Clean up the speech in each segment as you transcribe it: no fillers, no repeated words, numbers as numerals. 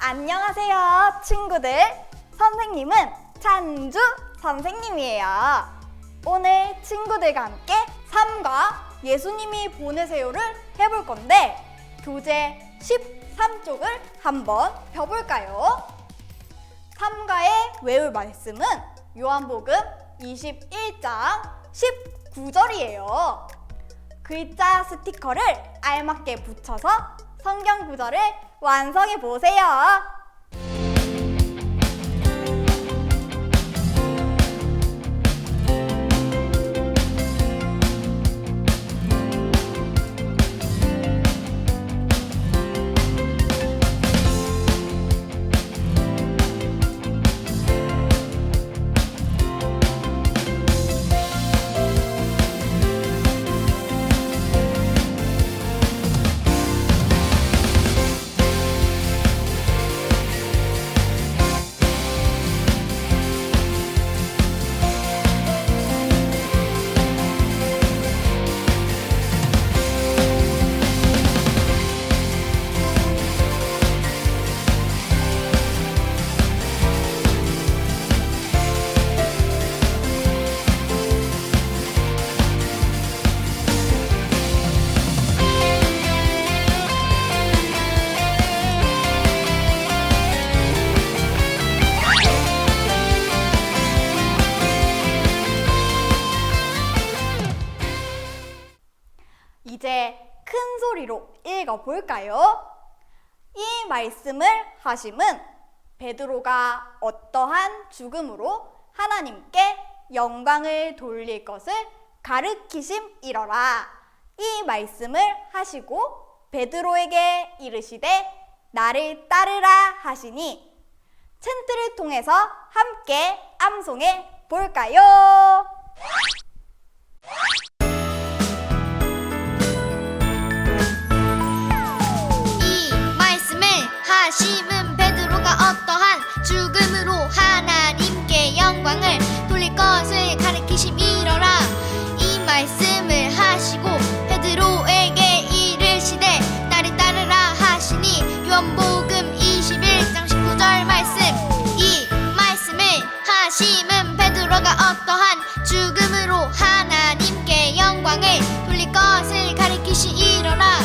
안녕하세요, 친구들. 선생님은 찬주 선생님이에요. 오늘 친구들과 함께 삶과 예수님이 보내세요를 해볼 건데 교재 13쪽을 한번 펴볼까요? 삶과의 외울 말씀은 요한복음 21장 19절이에요. 글자 스티커를 알맞게 붙여서 성경 구절을 완성해 보세요. 이제 큰 소리로 읽어볼까요? 이 말씀을 하심은 베드로가 어떠한 죽음으로 하나님께 영광을 돌릴 것을 가르치심이러라. 이 말씀을 하시고 베드로에게 이르시되 나를 따르라 하시니 챈트를 통해서 함께 암송해 볼까요? 하심은 베드로가 어떠한 죽음으로 하나님께 영광을 돌릴 것을 가르치심이러라. 이 말씀을 하시고 베드로에게 이르시되 나를 따르라 하시니 요한복음 21장 19절 말씀. 이 말씀을 하심은 베드로가 어떠한 죽음으로 하나님께 영광을 돌릴 것을 가르치시이러라.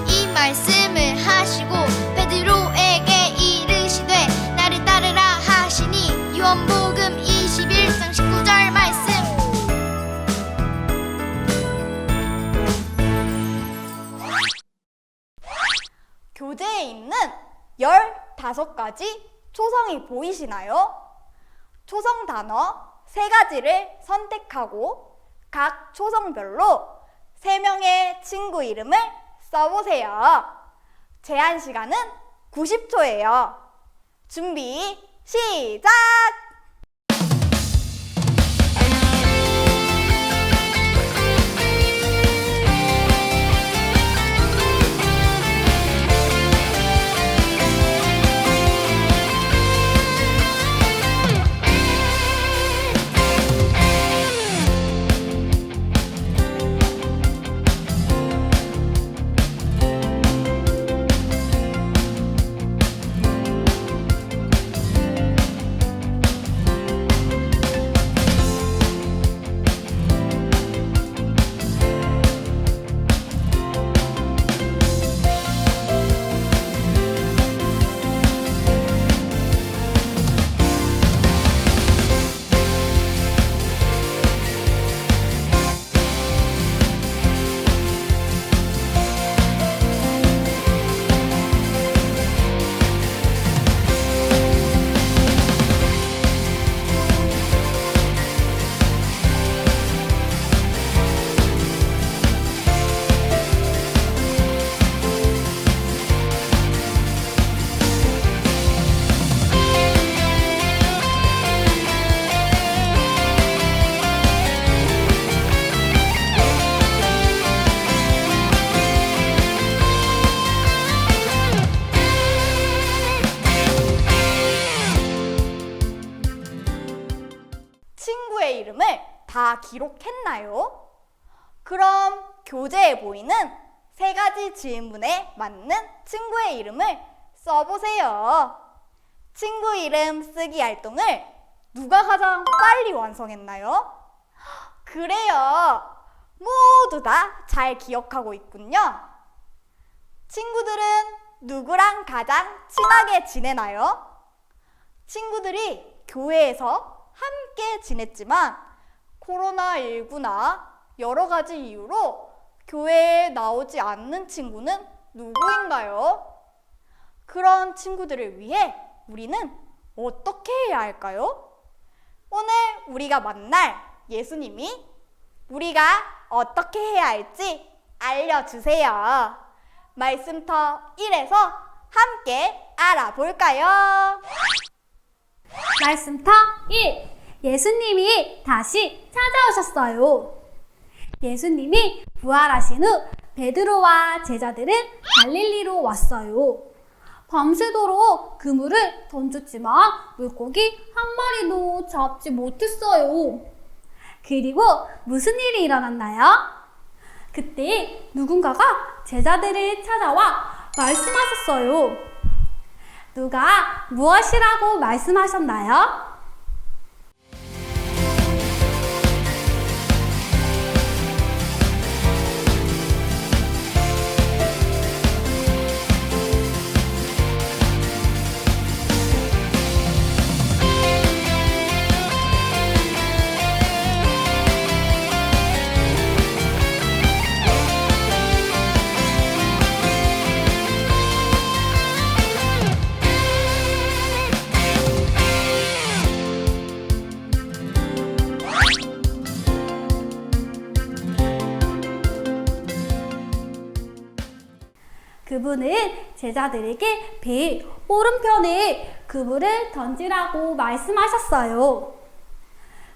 이 말씀을 하시고 베드로에게 이르시되 나를 따르라 하시니 요한복음 21장 19절 말씀. 교재에 있는 15가지 초성이 보이시나요? 초성 단어 3가지를 선택하고 각 초성별로 3명의 친구 이름을 써보세요. 제한 시간은 90초예요. 준비, 시작! 다 기록했나요? 그럼 교재에 보이는 3가지 질문에 맞는 친구의 이름을 써보세요. 친구 이름 쓰기 활동을 누가 가장 빨리 완성했나요? 그래요. 모두 다 잘 기억하고 있군요. 친구들은 누구랑 가장 친하게 지내나요? 친구들이 교회에서 함께 지냈지만 코로나19나 여러 가지 이유로 교회에 나오지 않는 친구는 누구인가요? 그런 친구들을 위해 우리는 어떻게 해야 할까요? 오늘 우리가 만날 예수님이 우리가 어떻게 해야 할지 알려주세요. 말씀터 1에서 함께 알아볼까요? 말씀터 1. 예수님이 다시 찾아오셨어요. 예수님이 부활하신 후 베드로와 제자들은 갈릴리로 왔어요. 밤새도록 그물을 던졌지만 물고기 한 마리도 잡지 못했어요. 그리고 무슨 일이 일어났나요? 그때 누군가가 제자들을 찾아와 말씀하셨어요. 누가 무엇이라고 말씀하셨나요? 그분은 제자들에게 배 오른편에 그물을 던지라고 말씀하셨어요.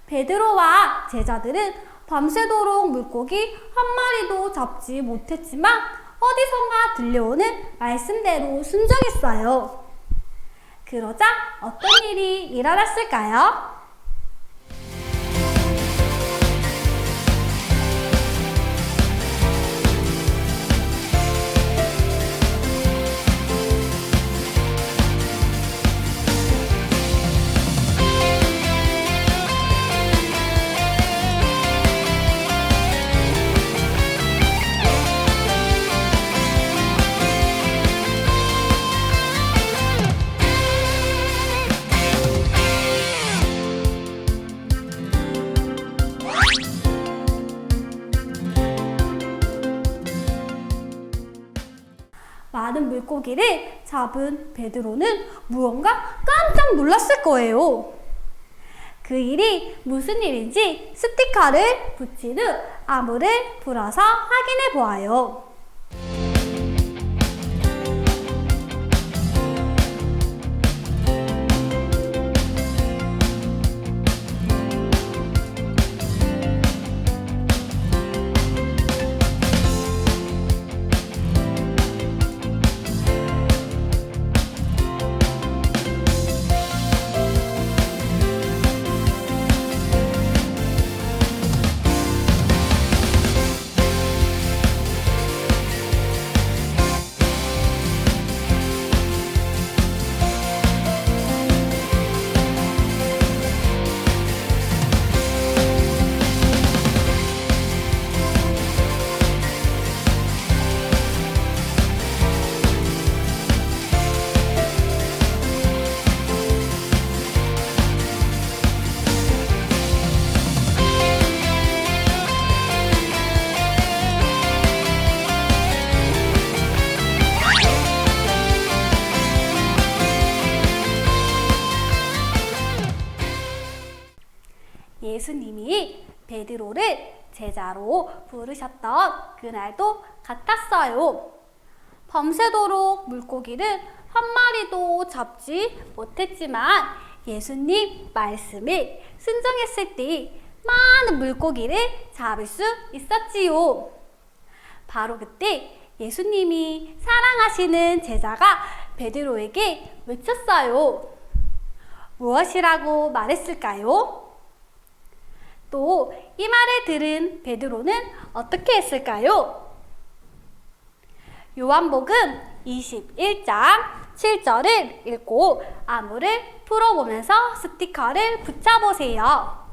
베드로와 제자들은 밤새도록 물고기 한 마리도 잡지 못했지만 어디선가 들려오는 말씀대로 순종했어요. 그러자 어떤 일이 일어났을까요? 많은 물고기를 잡은 베드로는 무언가 깜짝 놀랐을 거예요. 그 일이 무슨 일인지 스티커를 붙인 후 암호를 불어서 확인해 보아요. 예수님이 베드로를 제자로 부르셨던 그날도 같았어요. 밤새도록 물고기를 한 마리도 잡지 못했지만 예수님 말씀에 순종했을 때 많은 물고기를 잡을 수 있었지요. 바로 그때 예수님이 사랑하시는 제자가 베드로에게 외쳤어요. 무엇이라고 말했을까요? 또 이 말을 들은 베드로는 어떻게 했을까요? 요한복음 21장 7절을 읽고 안무를 풀어보면서 스티커를 붙여보세요.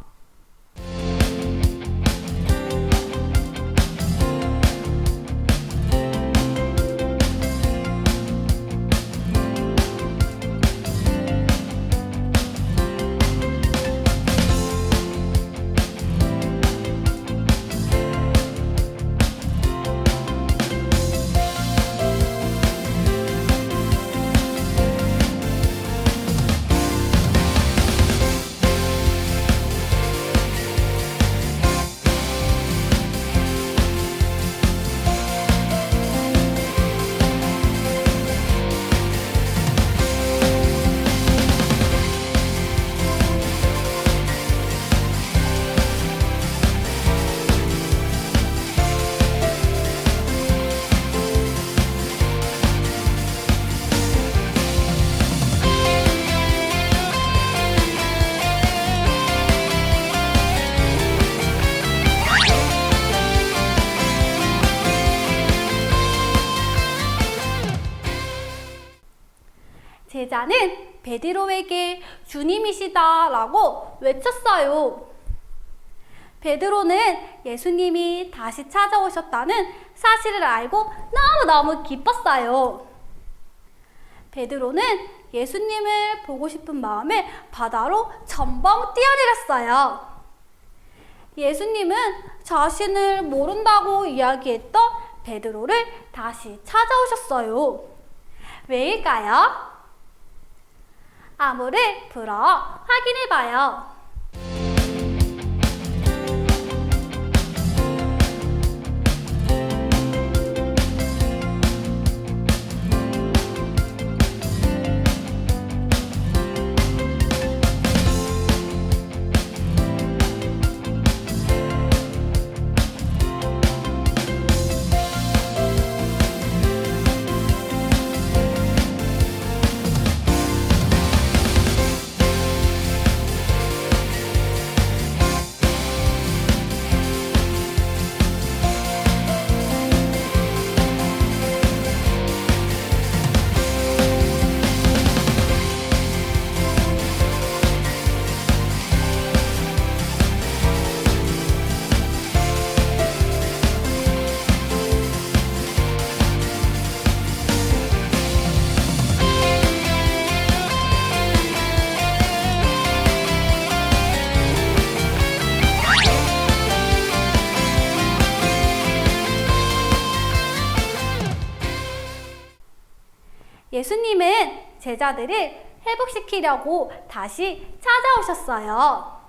제자는 베드로에게 주님이시다라고 외쳤어요. 베드로는 예수님이 다시 찾아오셨다는 사실을 알고 너무너무 기뻤어요. 베드로는 예수님을 보고 싶은 마음에 바다로 전방 뛰어내렸어요. 예수님은 자신을 모른다고 이야기했던 베드로를 다시 찾아오셨어요. 왜일까요? 안무를 풀어 확인해봐요. 예수님은 제자들을 회복시키려고 다시 찾아오셨어요.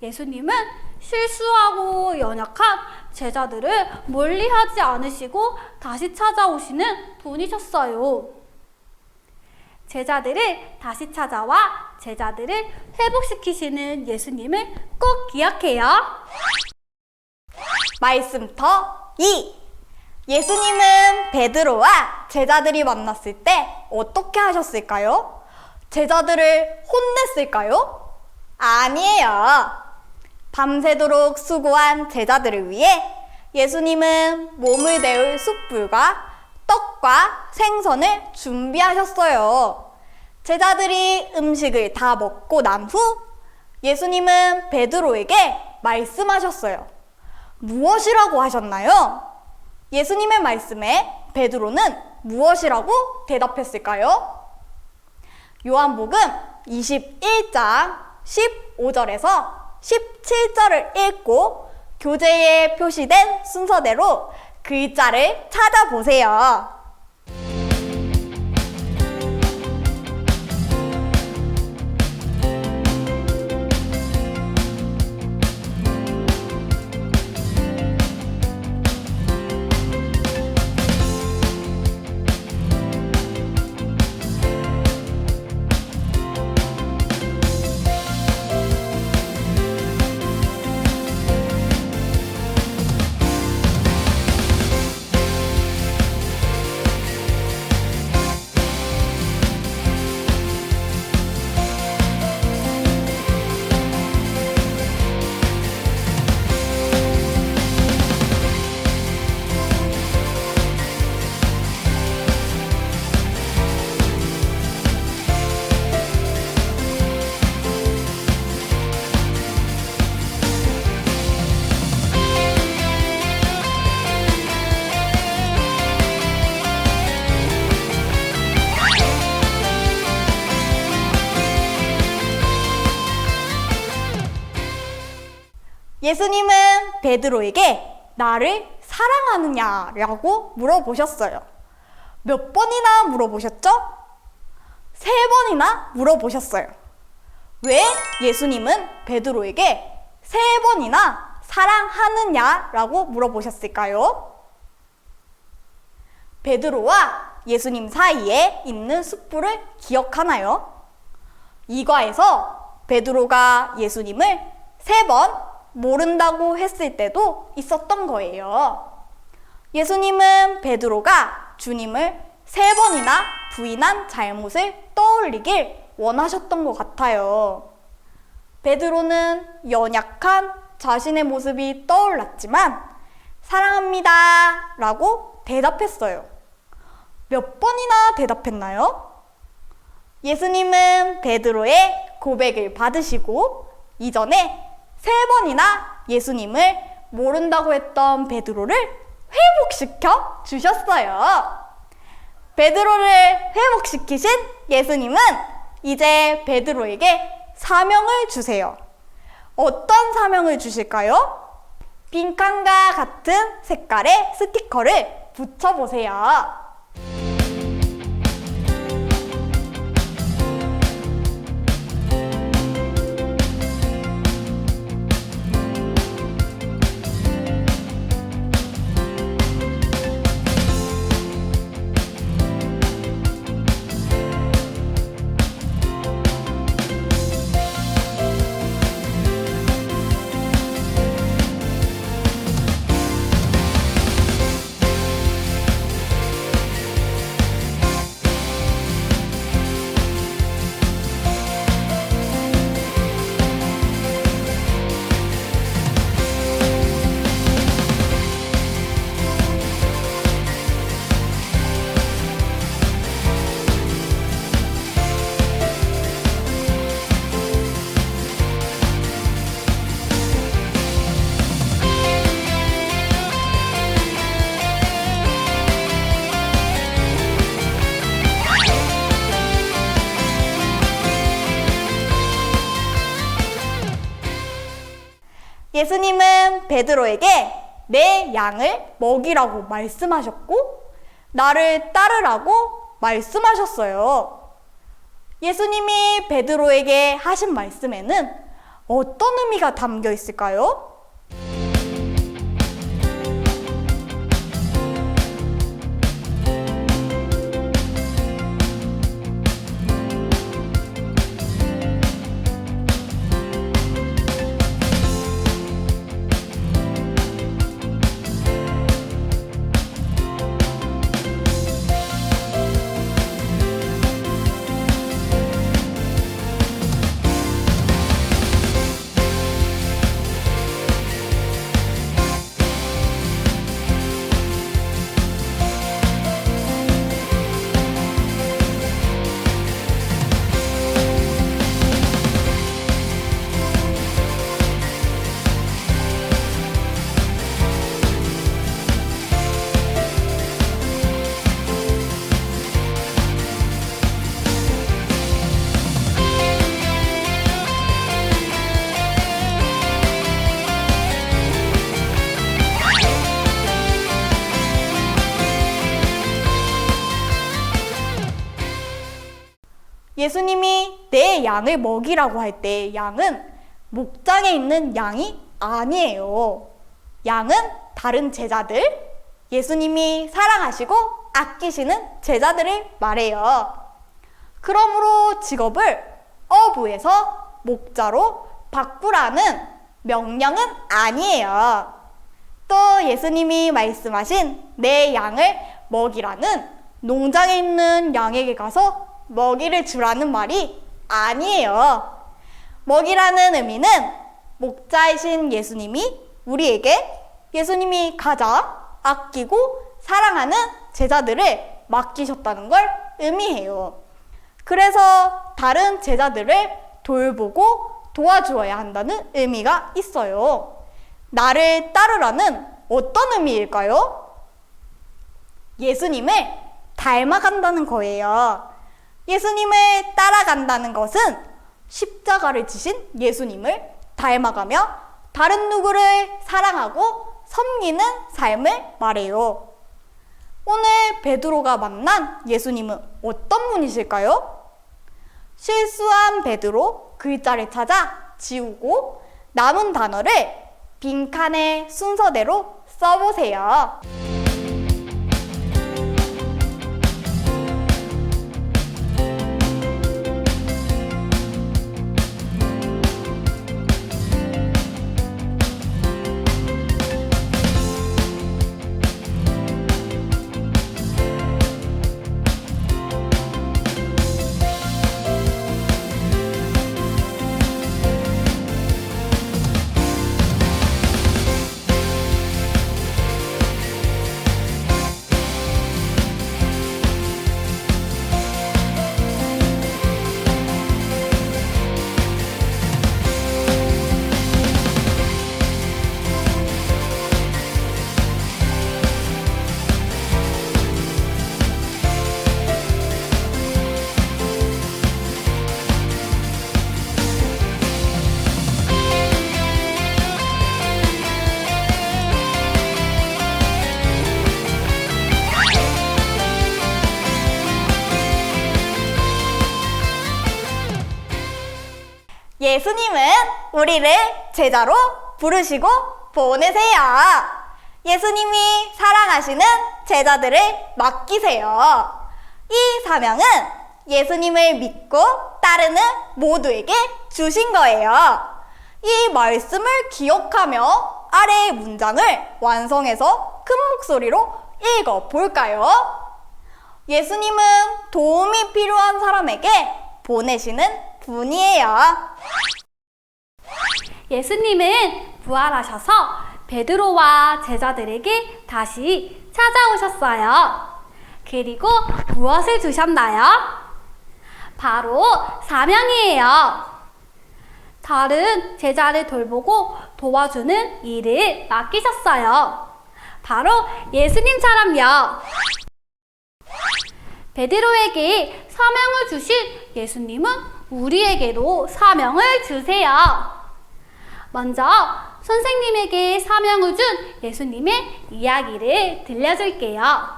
예수님은 실수하고 연약한 제자들을 멀리하지 않으시고 다시 찾아오시는 분이셨어요. 제자들을 다시 찾아와 제자들을 회복시키시는 예수님을 꼭 기억해요. 말씀터 2. 예수님은 베드로와 제자들이 만났을 때 어떻게 하셨을까요? 제자들을 혼냈을까요? 아니에요. 밤새도록 수고한 제자들을 위해 예수님은 몸을 데울 숯불과 떡과 생선을 준비하셨어요. 제자들이 음식을 다 먹고 난 후 예수님은 베드로에게 말씀하셨어요. 무엇이라고 하셨나요? 예수님의 말씀에 베드로는 무엇이라고 대답했을까요? 요한복음 21장 15절에서 17절을 읽고 교재에 표시된 순서대로 글자를 찾아보세요. 예수님은 베드로에게 나를 사랑하느냐라고 물어보셨어요. 몇 번이나 물어보셨죠? 3번이나 물어보셨어요. 왜 예수님은 베드로에게 3번이나 사랑하느냐라고 물어보셨을까요? 베드로와 예수님 사이에 있는 숯불을 기억하나요? 이과에서 베드로가 예수님을 3번 모른다고 했을 때도 있었던 거예요. 예수님은 베드로가 주님을 3번이나 부인한 잘못을 떠올리길 원하셨던 것 같아요. 베드로는 연약한 자신의 모습이 떠올랐지만 사랑합니다 라고 대답했어요. 몇 번이나 대답했나요? 예수님은 베드로의 고백을 받으시고 이전에 3번이나 예수님을 모른다고 했던 베드로를 회복시켜 주셨어요. 베드로를 회복시키신 예수님은 이제 베드로에게 사명을 주세요. 어떤 사명을 주실까요? 빈칸과 같은 색깔의 스티커를 붙여보세요. 예수님은 베드로에게 내 양을 먹이라고 말씀하셨고 나를 따르라고 말씀하셨어요. 예수님이 베드로에게 하신 말씀에는 어떤 의미가 담겨 있을까요? 예수님이 내 양을 먹이라고 할 때 양은 목장에 있는 양이 아니에요. 양은 다른 제자들, 예수님이 사랑하시고 아끼시는 제자들을 말해요. 그러므로 직업을 어부에서 목자로 바꾸라는 명령은 아니에요. 또 예수님이 말씀하신 내 양을 먹이라는 농장에 있는 양에게 가서 먹이를 주라는 말이 아니에요. 먹이라는 의미는 목자이신 예수님이 우리에게 예수님이 가장 아끼고 사랑하는 제자들을 맡기셨다는 걸 의미해요. 그래서 다른 제자들을 돌보고 도와주어야 한다는 의미가 있어요. 나를 따르라는 어떤 의미일까요? 예수님을 닮아간다는 거예요. 예수님을 따라간다는 것은 십자가를 지신 예수님을 닮아가며 다른 누구를 사랑하고 섬기는 삶을 말해요. 오늘 베드로가 만난 예수님은 어떤 분이실까요? 실수한 베드로 글자를 찾아 지우고 남은 단어를 빈칸의 순서대로 써보세요. 예수님은 우리를 제자로 부르시고 보내세요. 예수님이 사랑하시는 제자들을 맡기세요. 이 사명은 예수님을 믿고 따르는 모두에게 주신 거예요. 이 말씀을 기억하며 아래의 문장을 완성해서 큰 목소리로 읽어 볼까요? 예수님은 도움이 필요한 사람에게 보내시는 분이에요. 예수님은 부활하셔서 베드로와 제자들에게 다시 찾아오셨어요. 그리고 무엇을 주셨나요? 바로 사명이에요. 다른 제자를 돌보고 도와주는 일을 맡기셨어요. 바로 예수님처럼요. 베드로에게 사명을 주신 예수님은 우리에게도 사명을 주세요. 먼저 선생님에게 사명을 준 예수님의 이야기를 들려줄게요.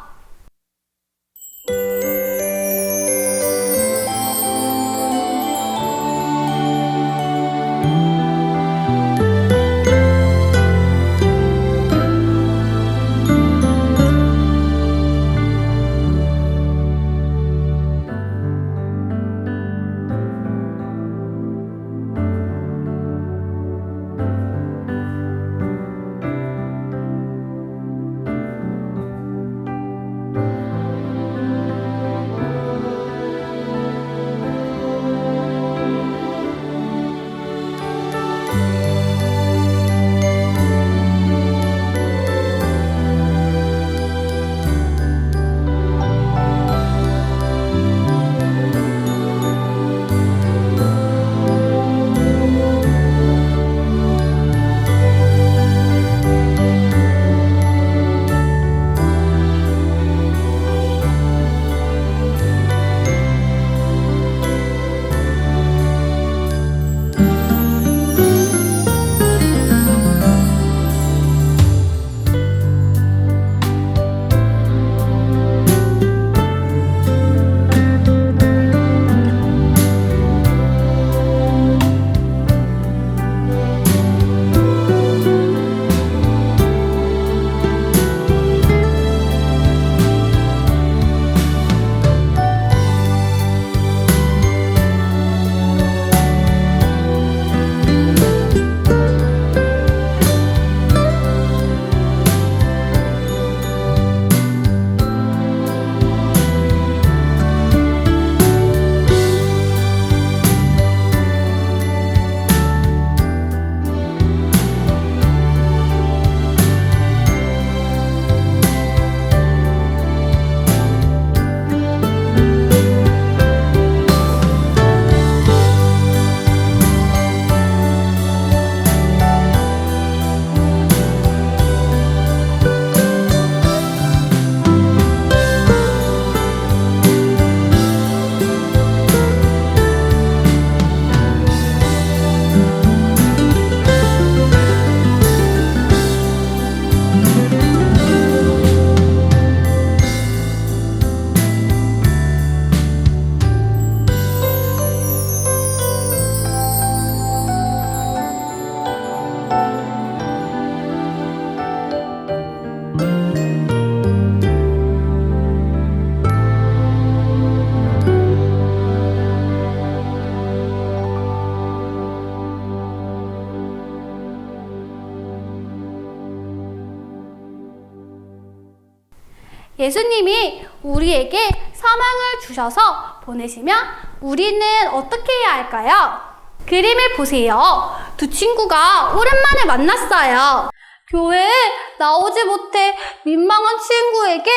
예수님이 우리에게 사명을 주셔서 보내시면 우리는 어떻게 해야 할까요? 그림을 보세요. 두 친구가 오랜만에 만났어요. 교회에 나오지 못해 민망한 친구에게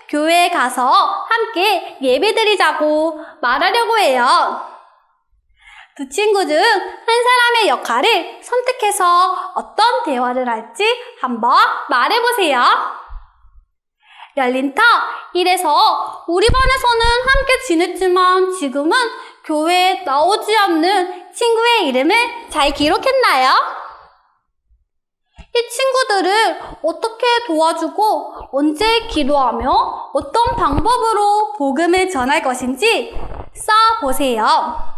교회에 가서 함께 예배드리자고 말하려고 해요. 두 친구 중 한 사람의 역할을 선택해서 어떤 대화를 할지 한번 말해보세요. 열린터 1에서 우리 반에서는 함께 지냈지만 지금은 교회에 나오지 않는 친구의 이름을 잘 기록했나요? 이 친구들을 어떻게 도와주고 언제 기도하며 어떤 방법으로 복음을 전할 것인지 써보세요.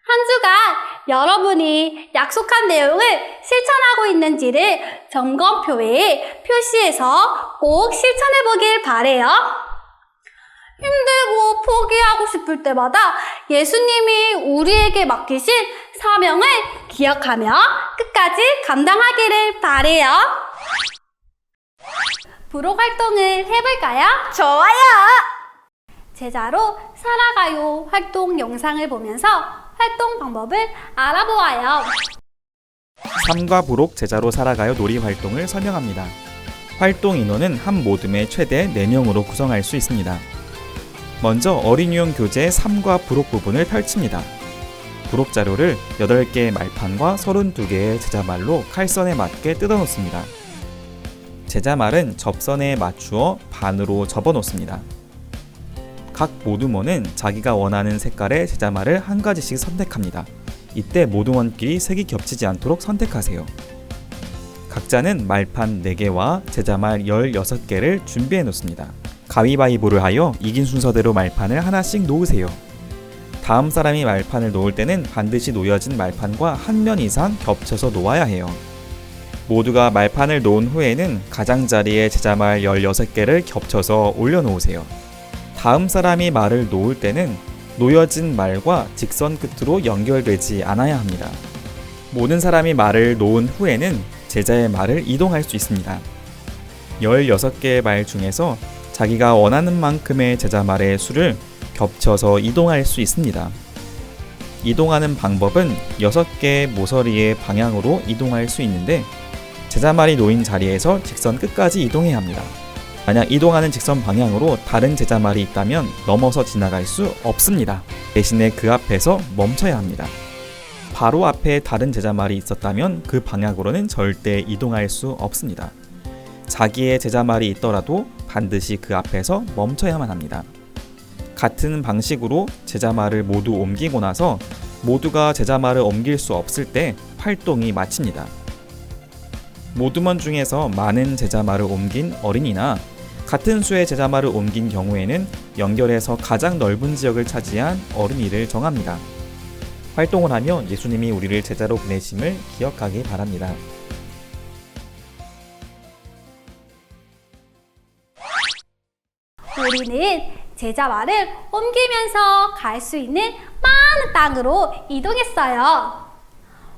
한 주간 여러분이 약속한 내용을 실천하고 있는지를 점검표에 표시해서 꼭 실천해 보길 바래요. 힘들고 포기하고 싶을 때마다 예수님이 우리에게 맡기신 사명을 기억하며 끝까지 감당하기를 바래요. 부록 활동을 해볼까요? 좋아요! 제자로 살아가요 활동 영상을 보면서 활동 방법을 알아보아요. 삶과 부록 제자로 살아가요 놀이 활동을 설명합니다. 활동 인원은 한 모둠에 최대 4명으로 구성할 수 있습니다. 먼저 어린이용 교재의 삶과 부록 부분을 펼칩니다. 부록 자료를 8개의 말판과 32개의 제자말로 칼선에 맞게 뜯어 놓습니다. 제자말은 접선에 맞추어 반으로 접어 놓습니다. 각 모두모는 자기가 원하는 색깔의 제자말을 한 가지씩 선택합니다. 이때 모두원끼리 색이 겹치지 않도록 선택하세요. 각자는 말판 4개와 제자말 16개를 준비해 놓습니다. 가위바위보를 하여 이긴 순서대로 말판을 하나씩 놓으세요. 다음 사람이 말판을 놓을 때는 반드시 놓여진 말판과 한 면 이상 겹쳐서 놓아야 해요. 모두가 말판을 놓은 후에는 가장자리에 제자말 16개를 겹쳐서 올려놓으세요. 다음 사람이 말을 놓을 때는 놓여진 말과 직선 끝으로 연결되지 않아야 합니다. 모든 사람이 말을 놓은 후에는 제자의 말을 이동할 수 있습니다. 16개의 말 중에서 자기가 원하는 만큼의 제자말의 수를 겹쳐서 이동할 수 있습니다. 이동하는 방법은 6개의 모서리의 방향으로 이동할 수 있는데 제자말이 놓인 자리에서 직선 끝까지 이동해야 합니다. 만약 이동하는 직선 방향으로 다른 제자말이 있다면 넘어서 지나갈 수 없습니다. 대신에 그 앞에서 멈춰야 합니다. 바로 앞에 다른 제자말이 있었다면 그 방향으로는 절대 이동할 수 없습니다. 자기의 제자말이 있더라도 반드시 그 앞에서 멈춰야만 합니다. 같은 방식으로 제자말을 모두 옮기고 나서 모두가 제자말을 옮길 수 없을 때 활동이 마칩니다. 모두먼 중에서 많은 제자말을 옮긴 어린이나 같은 수의 제자말을 옮긴 경우에는 연결해서 가장 넓은 지역을 차지한 어린이를 정합니다. 활동을 하며 예수님이 우리를 제자로 보내심을 기억하기 바랍니다. 우리는 제자와를 옮기면서 갈 수 있는 많은 땅으로 이동했어요.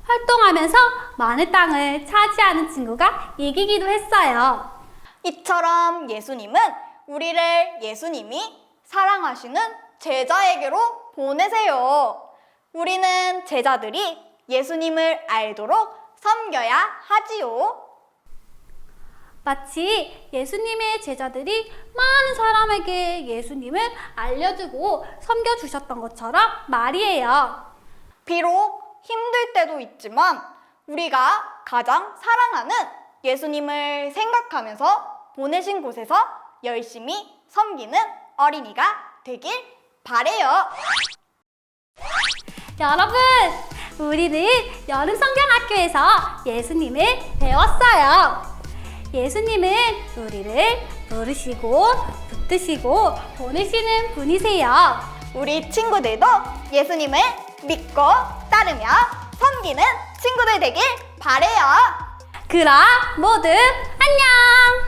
활동하면서 많은 땅을 차지하는 친구가 이기기도 했어요. 이처럼 예수님은 우리를 예수님이 사랑하시는 제자에게로 보내세요. 우리는 제자들이 예수님을 알도록 섬겨야 하지요. 마치 예수님의 제자들이 많은 사람에게 예수님을 알려주고 섬겨주셨던 것처럼 말이에요. 비록 힘들 때도 있지만 우리가 가장 사랑하는 예수님을 생각하면서 보내신 곳에서 열심히 섬기는 어린이가 되길 바래요. 여러분, 우리는 여름성경학교에서 예수님을 배웠어요. 예수님은 우리를 부르시고 붙드시고 보내시는 분이세요. 우리 친구들도 예수님을 믿고 따르며 섬기는 친구들 되길 바래요. 그럼 모두 안녕!